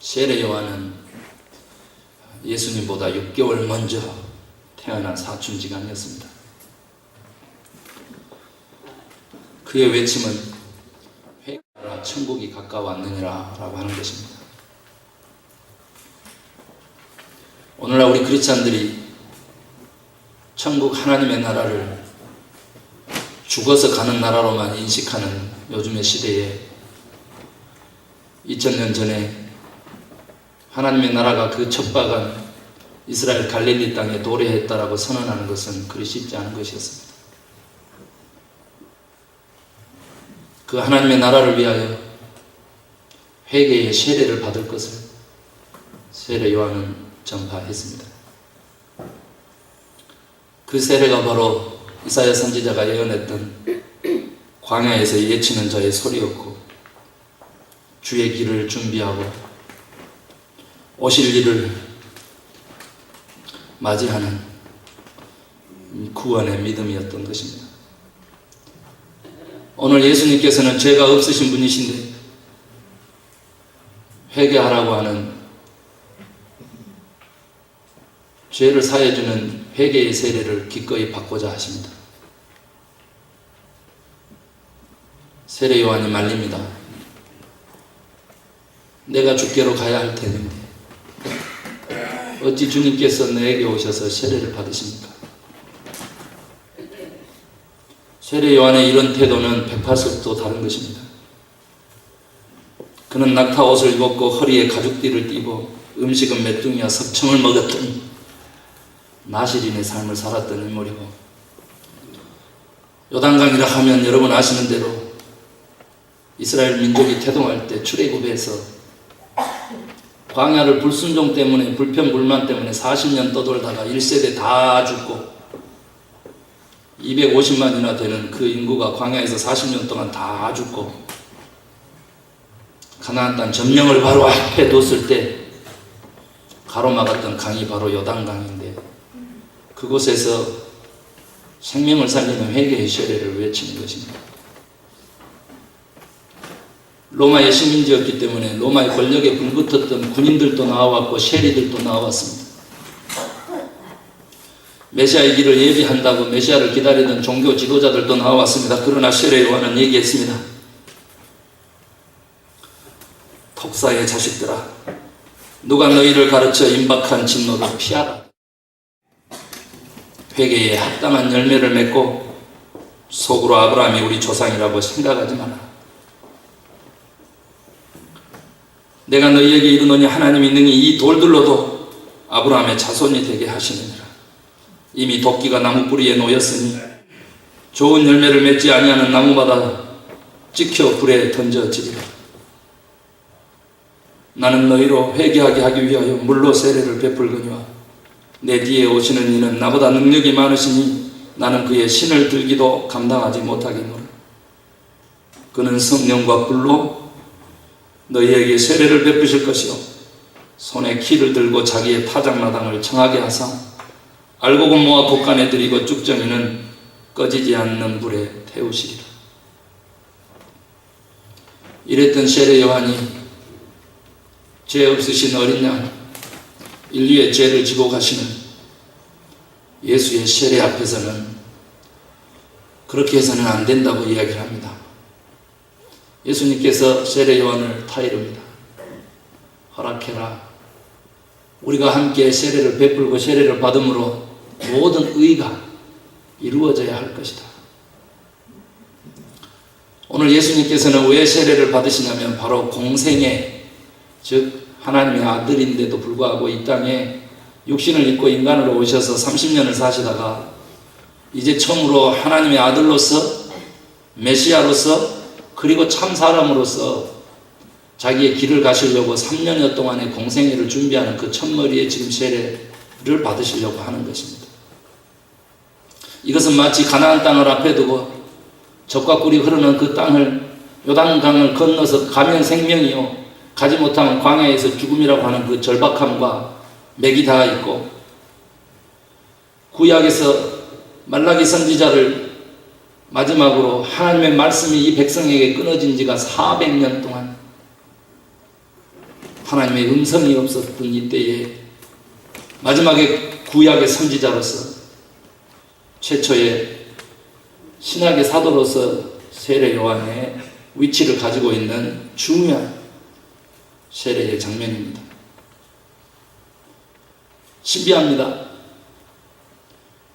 세례 요한은 예수님보다 6개월 먼저 태어난 사춘지간이었습니다. 그의 외침은 회개하라 천국이 가까웠느니라 라고 하는 것입니다. 오늘날 우리 크리스찬들이 천국 하나님의 나라를 죽어서 가는 나라로만 인식하는 요즘의 시대에 2000년 전에 하나님의 나라가 그 척박한 이스라엘 갈릴리 땅에 도래했다라고 선언하는 것은 그리 쉽지 않은 것이었습니다. 그 하나님의 나라를 위하여 회개의 세례를 받을 것을 세례 요한은 전파했습니다. 그 세례가 바로 이사야 선지자가 예언했던 광야에서 예치는 자의 소리였고, 주의 길을 준비하고 오실 일을 맞이하는 구원의 믿음이었던 것입니다. 오늘 예수님께서는 죄가 없으신 분이신데 회개하라고 하는 죄를 사해주는 회개의 세례를 기꺼이 받고자 하십니다. 세례 요한이 말립니다. 내가 주께로 가야 할 텐데 어찌 주님께서 내게 오셔서 세례를 받으십니까? 세례 요한의 이런 태도는 180도 다른 것입니다. 그는 낙타 옷을 입었고 허리에 가죽띠를 띠고 음식은 메뚜기와 석청을 먹었더니 나실인의 삶을 살았던 인물이고, 요단강이라 하면 여러분 아시는 대로 이스라엘 민족이 태동할 때 출애굽에서 광야를 불순종 때문에, 불평불만 때문에 40년 떠돌다가 1세대 다 죽고 250만이나 되는 그 인구가 광야에서 40년 동안 다 죽고 가나안 땅 점령을 바로 앞에 뒀을 때 가로막았던 강이 바로 요단강인데, 그곳에서 생명을 살리는 회개의 세례를 외치는 것입니다. 로마의 식민지였기 때문에 로마의 권력에 불붙었던 군인들도 나와왔고 세리들도 나와왔습니다. 메시아의 길을 예비한다고 메시아를 기다리던 종교 지도자들도 나와왔습니다. 그러나 세례 요한은 얘기했습니다. 독사의 자식들아, 누가 너희를 가르쳐 임박한 진노를 피하라. 회개에 합당한 열매를 맺고 속으로 아브라함이 우리 조상이라고 생각하지 마라. 내가 너희에게 이르노니 하나님이 능히 이 돌들로도 아브라함의 자손이 되게 하시느니라. 이미 도끼가 나무 뿌리에 놓였으니 좋은 열매를 맺지 아니하는 나무마다 찍혀 불에 던져지리라. 나는 너희로 회개하게 하기 위하여 물로 세례를 베풀거니와 내 뒤에 오시는 이는 나보다 능력이 많으시니 나는 그의 신을 들기도 감당하지 못하겠노라. 그는 성령과 불로 너희에게 세례를 베푸실 것이요 손에 키를 들고 자기의 타작마당을 청하게 하사 알곡은 모아 봇간에 들이고 쭉정이는 꺼지지 않는 불에 태우시리라. 이랬던 세례 요한이 죄 없으신 어린 양, 인류의 죄를 지고 가시는 예수의 세례 앞에서는 그렇게 해서는 안 된다고 이야기를 합니다. 예수님께서 세례 요한을 타이릅니다. 허락해라. 우리가 함께 세례를 베풀고 세례를 받음으로 모든 의가 이루어져야 할 것이다. 오늘 예수님께서는 왜 세례를 받으시냐면 바로 공생애, 즉 하나님의 아들인데도 불구하고 이 땅에 육신을 입고 인간으로 오셔서 30년을 사시다가 이제 처음으로 하나님의 아들로서, 메시아로서, 그리고 참 사람으로서 자기의 길을 가시려고 3년여 동안의 공생애를 준비하는 그 첫머리에 지금 세례를 받으시려고 하는 것입니다. 이것은 마치 가나안 땅을 앞에 두고 젖과 꿀이 흐르는 그 땅을, 요단강을 건너서 가면 생명이요 가지 못하면 광야에서 죽음이라고 하는 그 절박함과 맥이 닿아 있고, 구약에서 말라기 선지자를 마지막으로 하나님의 말씀이 이 백성에게 끊어진 지가 400년 동안 하나님의 음성이 없었던 이때에 마지막에 구약의 선지자로서 최초의 신약의 사도로서 세례 요한의 위치를 가지고 있는 중요한 세례의 장면입니다. 신비합니다.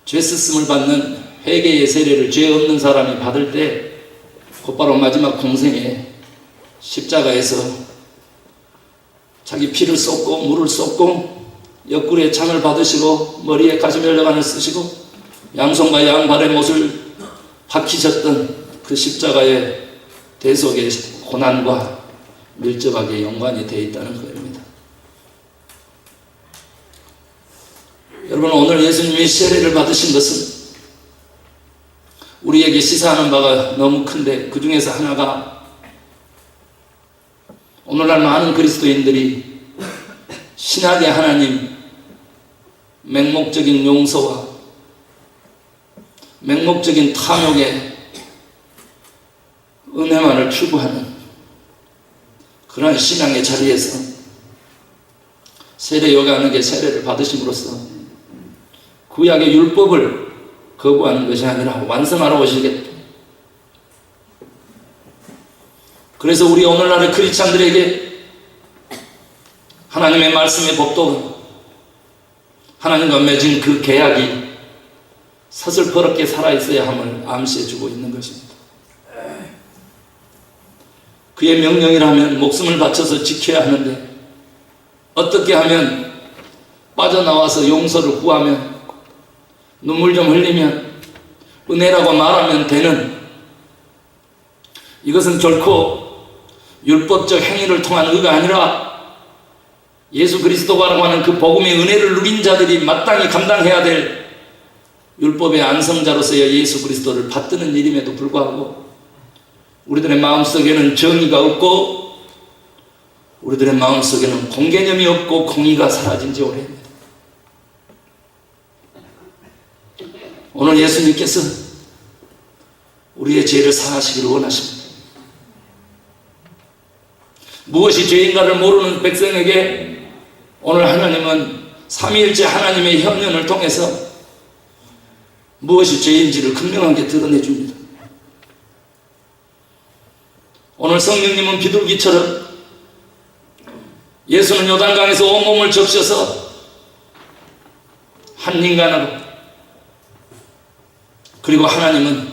죄 쓰심을 받는 회개의 세례를 죄 없는 사람이 받을 때 곧바로 마지막 공생에 십자가에서 자기 피를 쏟고 물을 쏟고 옆구리에 창을 받으시고 머리에 가시면류관을 쓰시고 양손과 양발의 못을 박히셨던 그 십자가의 대속의 고난과 밀접하게 연관이 되어 있다는 것입니다. 여러분, 오늘 예수님이 세례를 받으신 것은 우리에게 시사하는 바가 너무 큰데, 그 중에서 하나가 오늘날 많은 그리스도인들이 신학의 하나님, 맹목적인 용서와 맹목적인 탐욕의 은혜만을 추구하는 그러한 신앙의 자리에서 세례 요한에게 세례를 받으심으로써 구약의 율법을 거부하는 것이 아니라 완성하러 오시겠다. 그래서 우리 오늘날의 크리스찬들에게 하나님의 말씀의 법도 하나님과 맺은 그 계약이 서슬퍼렇게 살아있어야 함을 암시해주고 있는 것입니다. 그의 명령이라면 목숨을 바쳐서 지켜야 하는데, 어떻게 하면 빠져나와서 용서를 구하면, 눈물 좀 흘리면, 은혜라고 말하면 되는, 이것은 결코 율법적 행위를 통한 의가 아니라 예수 그리스도라고 하는 그 복음의 은혜를 누린 자들이 마땅히 감당해야 될 율법의 안성자로서의 예수 그리스도를 받드는 일임에도 불구하고 우리들의 마음속에는 정의가 없고 우리들의 마음속에는 공개념이 없고 공의가 사라진 지 오래입니다. 오늘 예수님께서 우리의 죄를 사하시기를 원하십니다. 무엇이 죄인가를 모르는 백성에게 오늘 하나님은 삼위일체 하나님의 협연을 통해서 무엇이 죄인지를 분명하게 드러내 줍니다. 오늘 성령님은 비둘기처럼, 예수는 요단강에서 온몸을 적셔서 한 인간으로, 그리고 하나님은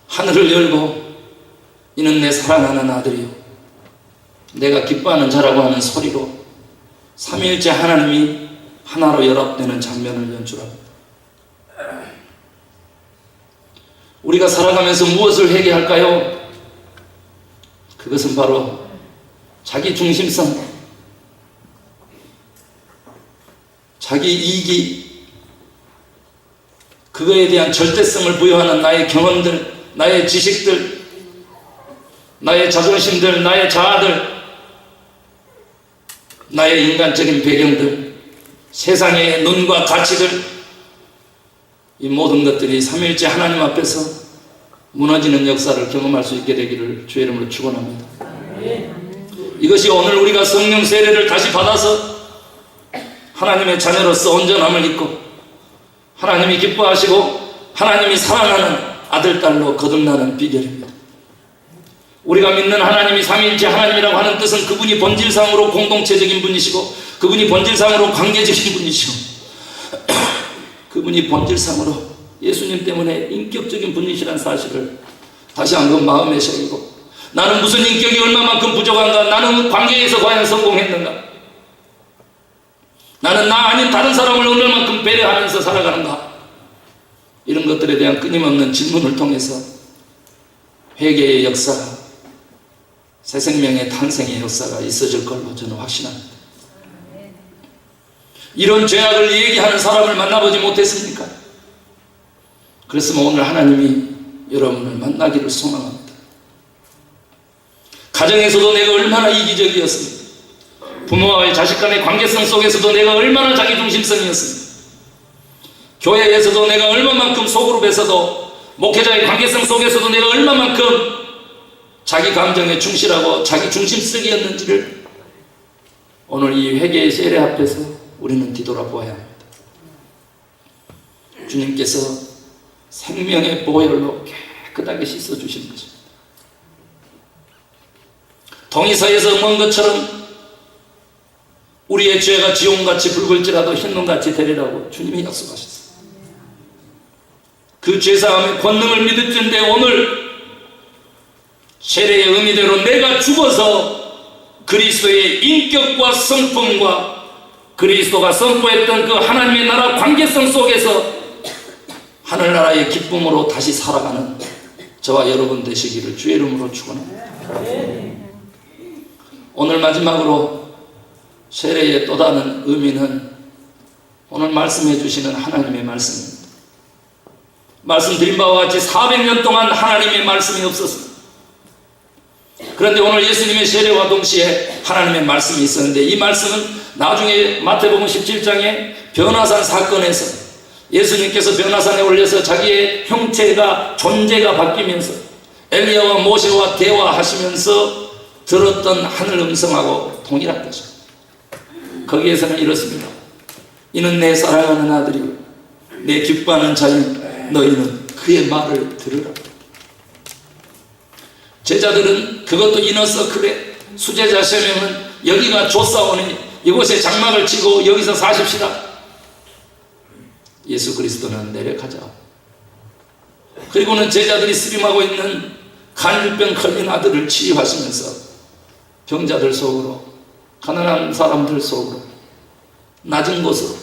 하늘을 열고 이는 내 사랑하는 아들이요 내가 기뻐하는 자라고 하는 소리로 삼위일체 하나님이 하나로 연합되는 장면을 연출합니다. 우리가 살아가면서 무엇을 회개할까요? 그것은 바로 자기 중심성, 자기 이기, 그거에 대한 절대성을 부여하는 나의 경험들, 나의 지식들, 나의 자존심들, 나의 자아들, 나의 인간적인 배경들, 세상의 눈과 가치들, 이 모든 것들이 삼위일체 하나님 앞에서 무너지는 역사를 경험할 수 있게 되기를 주의 이름으로 축원합니다. 이것이 오늘 우리가 성령 세례를 다시 받아서 하나님의 자녀로서 온전함을 입고 하나님이 기뻐하시고 하나님이 사랑하는 아들, 딸로 거듭나는 비결입니다. 우리가 믿는 하나님이 삼위일체 하나님이라고 하는 뜻은 그분이 본질상으로 공동체적인 분이시고 그분이 본질상으로 관계적인 분이시고 그분이 본질상으로 예수님 때문에 인격적인 분이시라는 사실을 다시 한번 마음에 새기고, 나는 무슨 인격이 얼마만큼 부족한가, 나는 관계에서 과연 성공했는가, 나는 나 아닌 다른 사람을 얼마만큼 배려하면서 살아가는가, 이런 것들에 대한 끊임없는 질문을 통해서 회개의 역사가, 새 생명의 탄생의 역사가 있어질 걸로 저는 확신합니다. 이런 죄악을 얘기하는 사람을 만나보지 못했습니까? 그랬으면 오늘 하나님이 여러분을 만나기를 소망합니다. 가정에서도 내가 얼마나 이기적이었습니까? 부모와의 자식 간의 관계성 속에서도 내가 얼마나 자기중심성이었습니까? 교회에서도 내가 얼마만큼 소그룹에서도 목회자의 관계성 속에서도 내가 얼마만큼 자기 감정에 충실하고 자기 중심성이었는지를 오늘 이 회개의 세례 앞에서 우리는 뒤돌아보아야 합니다. 주님께서 생명의 보혈로 깨끗하게 씻어주신 것입니다. 동이서에서 먼 것처럼 우리의 죄가 지옥같이 붉을지라도 흰눈같이 되리라고 주님이 약속하셨어요. 그 죄사함의 권능을 믿을진데 오늘 세례의 의미대로 내가 죽어서 그리스도의 인격과 성품과 그리스도가 선포했던 그 하나님의 나라 관계성 속에서 하늘나라의 기쁨으로 다시 살아가는 저와 여러분 되시기를 주의 이름으로 축원합니다. 오늘 마지막으로 세례의 또 다른 의미는 오늘 말씀해 주시는 하나님의 말씀입니다. 말씀드린 바와 같이 400년 동안 하나님의 말씀이 없었습니다. 그런데 오늘 예수님의 세례와 동시에 하나님의 말씀이 있었는데 이 말씀은 나중에 마태복음 17장에 변화산 사건에서 예수님께서 변화산에 올려서 자기의 형체가 존재가 바뀌면서 엘리야와 모세와 대화하시면서 들었던 하늘 음성하고 동일한 것입니다. 거기에서는 이렇습니다. 이는 내 사랑하는 아들이요 내 기뻐하는 자인 너희는 그의 말을 들으라. 제자들은 그것도 이너서클에 수제자 세 명은 여기가 조사오니 이곳에 장막을 치고 여기서 사십시다. 예수 그리스도는 내려가자. 그리고는 제자들이 쓰림하고 있는 간질병 걸린 아들을 치유하시면서 병자들 속으로 가난한 사람들 속으로 낮은 곳으로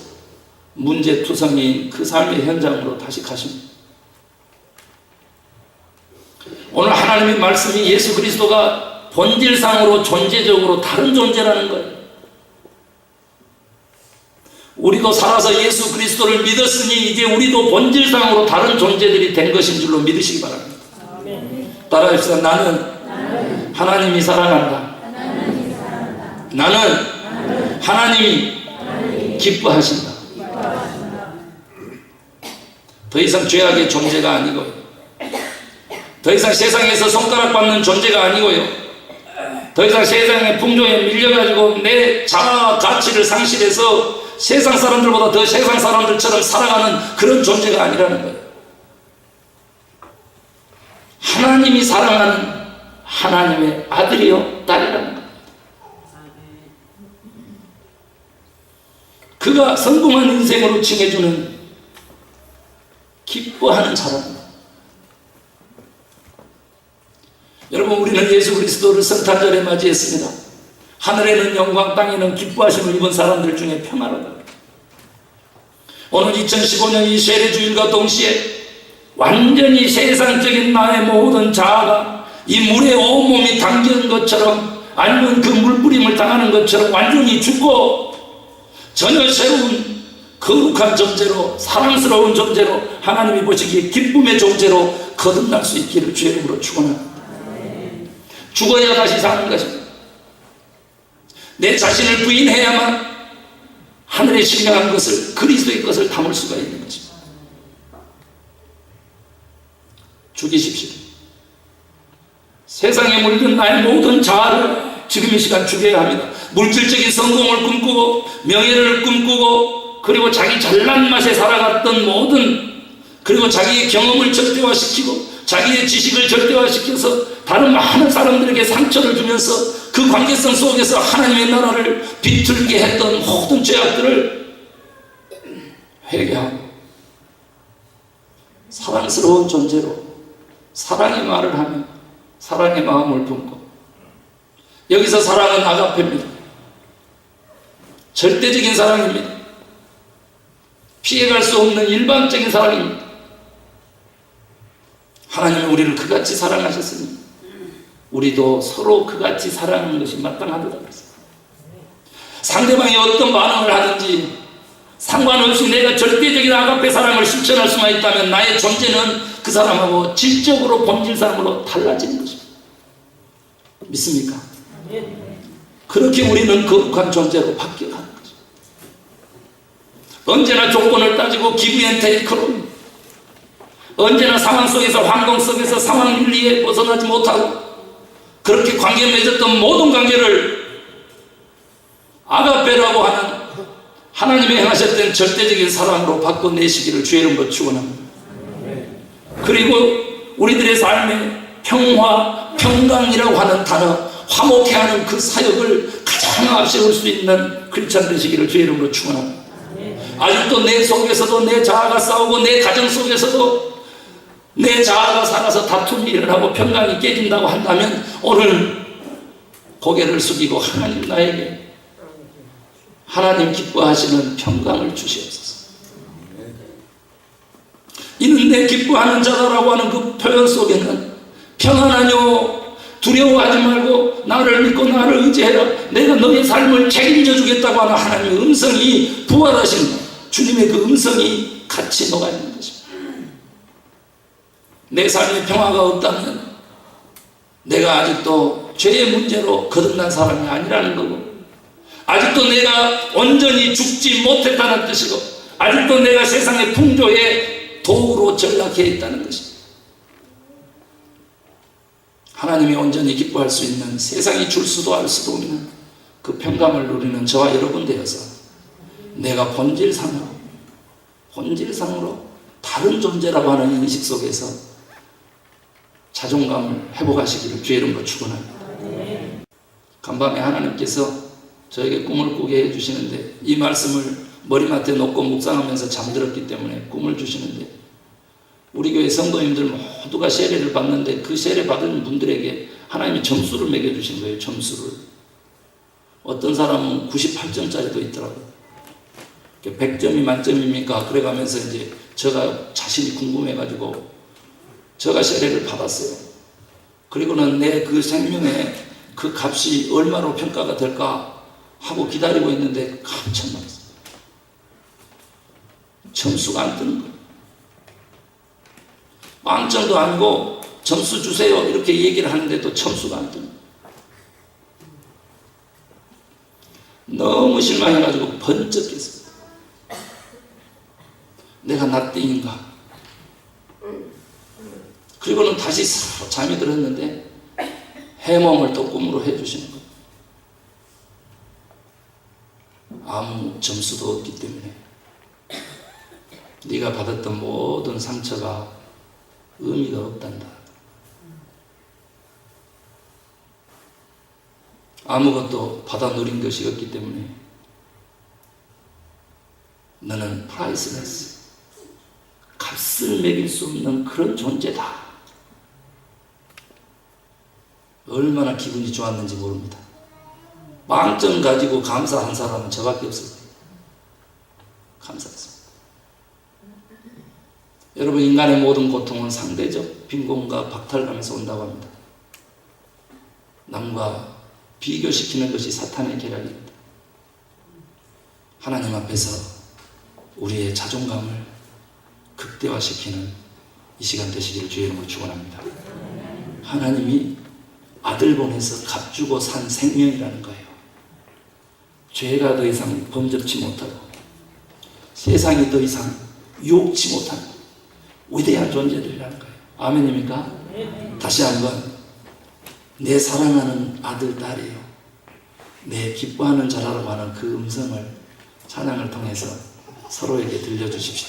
문제투성이인 그 삶의 현장으로 다시 가십니다. 오늘 하나님의 말씀이 예수 그리스도가 본질상으로 존재적으로 다른 존재라는 거예요. 우리도 살아서 예수 그리스도를 믿었으니 이제 우리도 본질상으로 다른 존재들이 된 것인 줄로 믿으시기 바랍니다. 따라합시다. 나는 하나님이 사랑한다. 나는 하나님이 기뻐하신다. 더 이상 죄악의 존재가 아니고요. 더 이상 세상에서 손가락 받는 존재가 아니고요. 더 이상 세상의 풍조에 밀려가지고 내 자아 가치를 상실해서 세상 사람들보다 더 세상 사람들처럼 살아가는 그런 존재가 아니라는 거예요. 하나님이 사랑하는 하나님의 아들이요 딸이라는 거예요. 그가 성공한 인생으로 칭해주는 기뻐하는 사람입니다. 여러분, 우리는 예수 그리스도를 성탄절에 맞이했습니다. 하늘에는 영광, 땅에는 기뻐하심을 입은 사람들 중에 평화로다. 오늘 2015년 이 세례주일과 동시에 완전히 세상적인 나의 모든 자아가 이 물에 온몸이 담긴 것처럼 아니면 그 물뿌림을 당하는 것처럼 완전히 죽고 전혀 새로운 거룩한 존재로 사랑스러운 존재로 하나님이 보시기에 기쁨의 존재로 거듭날 수 있기를 주의 이름으로 축원합니다. 죽어야 다시 사는 것입니다. 내 자신을 부인해야만 하늘의 신령한 것을 그리스도의 것을 담을 수가 있는 것입니다. 죽이십시오. 세상에 물든 나의 모든 자아를 지금 이 시간 죽여야 합니다. 물질적인 성공을 꿈꾸고 명예를 꿈꾸고 그리고 자기 잘난 맛에 살아갔던 모든 그리고 자기의 경험을 절대화시키고 자기의 지식을 절대화시켜서 다른 많은 사람들에게 상처를 주면서 그 관계성 속에서 하나님의 나라를 비틀게 했던 모든 죄악들을 회개하고 사랑스러운 존재로 사랑의 말을 하며 사랑의 마음을 품고 여기서 사랑은 아가페입니다. 절대적인 사랑입니다. 피해갈 수 없는 일반적인 사랑입니다. 하나님은 우리를 그같이 사랑하셨으니 우리도 서로 그같이 사랑하는 것이 마땅하다 그랬습니다. 상대방이 어떤 반응을 하든지 상관없이 내가 절대적인 아가페 사랑을 실천할 수만 있다면 나의 존재는 그 사람하고 질적으로 본질상으로 달라지는 것입니다. 믿습니까? 그렇게 우리는 거룩한 존재로 바뀌어가는 거죠. 언제나 조건을 따지고 기브 앤 테이크로 언제나 상황 속에서 환경 속에서 상황 윤리에 벗어나지 못하고 그렇게 관계 맺었던 모든 관계를 아가페라고 하는 하나님이 행하셨던 절대적인 사랑으로 바꿔내시기를 주의 이름으로 축원합니다. 그리고 우리들의 삶에 평화, 평강이라고 하는 단어, 화목해하는 그 사역을 가장 앞세울 수 있는 크리스찬 되시기를 주의 이름으로 축원합니다. 아직도 내 속에서도 내 자아가 싸우고 내 가정 속에서도 내 자아가 살아서 다툼이 일어나고 평강이 깨진다고 한다면 오늘 고개를 숙이고 하나님 나에게 하나님 기뻐하시는 평강을 주시옵소서. 이는 내 기뻐하는 자다라고 하는 그 표현 속에는 평안하뇨 두려워하지 말고 나를 믿고 나를 의지해라 내가 너의 삶을 책임져 주겠다고 하는 하나님의 음성이 부활하신 주님의 그 음성이 같이 녹아있는 것입니다. 내 삶에 평화가 없다면 내가 아직도 죄의 문제로 거듭난 사람이 아니라는 거고 아직도 내가 온전히 죽지 못했다는 뜻이고 아직도 내가 세상의 풍조에 도구로 전락해 있다는 것입니다. 하나님이 온전히 기뻐할 수 있는 세상이 줄 수도 알 수도 없는 그 평강을 누리는 저와 여러분 되어서 내가 본질상으로 다른 존재라고 하는 인식 속에서 자존감을 회복하시기를 주의 이름으로 축원합니다. 간밤에 하나님께서 저에게 꿈을 꾸게 해주시는데 이 말씀을 머리맡에 놓고 묵상하면서 잠들었기 때문에 꿈을 주시는데 우리 교회 성도님들 모두가 세례를 받는데 그 세례 받은 분들에게 하나님이 점수를 매겨주신 거예요. 점수를. 어떤 사람은 98점짜리도 있더라고요. 100점이 만점입니까? 그래가면서 이제 제가 자신이 궁금해가지고 제가 세례를 받았어요. 그리고는 내 그 생명의 그 값이 얼마로 평가가 될까 하고 기다리고 있는데 깜짝 놀랐어요. 점수가 안 뜨는 거예요. 빵점도 아니고 점수 주세요 이렇게 얘기를 하는데도 점수가 안 뜨는 거예요. 너무 실망해가지고 번쩍했어요. 내가 나띵인가? 그리고는 다시 잠이 들었는데 해몽을 또 꿈으로 해주시는 거예요. 아무 점수도 없기 때문에 네가 받았던 모든 상처가 의미가 없단다. 아무것도 받아 누린 것이 없기 때문에 너는 프라이스레스, 값을 매길 수 없는 그런 존재다. 얼마나 기분이 좋았는지 모릅니다. 빵점 가지고 감사한 사람은 저밖에 없을 거예요. 감사했습니다. 여러분, 인간의 모든 고통은 상대적 빈곤과 박탈감에서 온다고 합니다. 남과 비교시키는 것이 사탄의 계략입니다. 하나님 앞에서 우리의 자존감을 극대화시키는 이 시간 되시기를 주의 이름으로 축원합니다. 하나님이 아들 보내서 값주고 산 생명이라는 거예요. 죄가 더 이상 범접치 못하고 세상이 더 이상 유혹치 못하는 위대한 존재들이라는 거예요. 아멘입니까? 다시 한번 내 사랑하는 아들, 딸이요, 내 기뻐하는 자라고 하는 그 음성을 찬양을 통해서 서로에게 들려주십시오.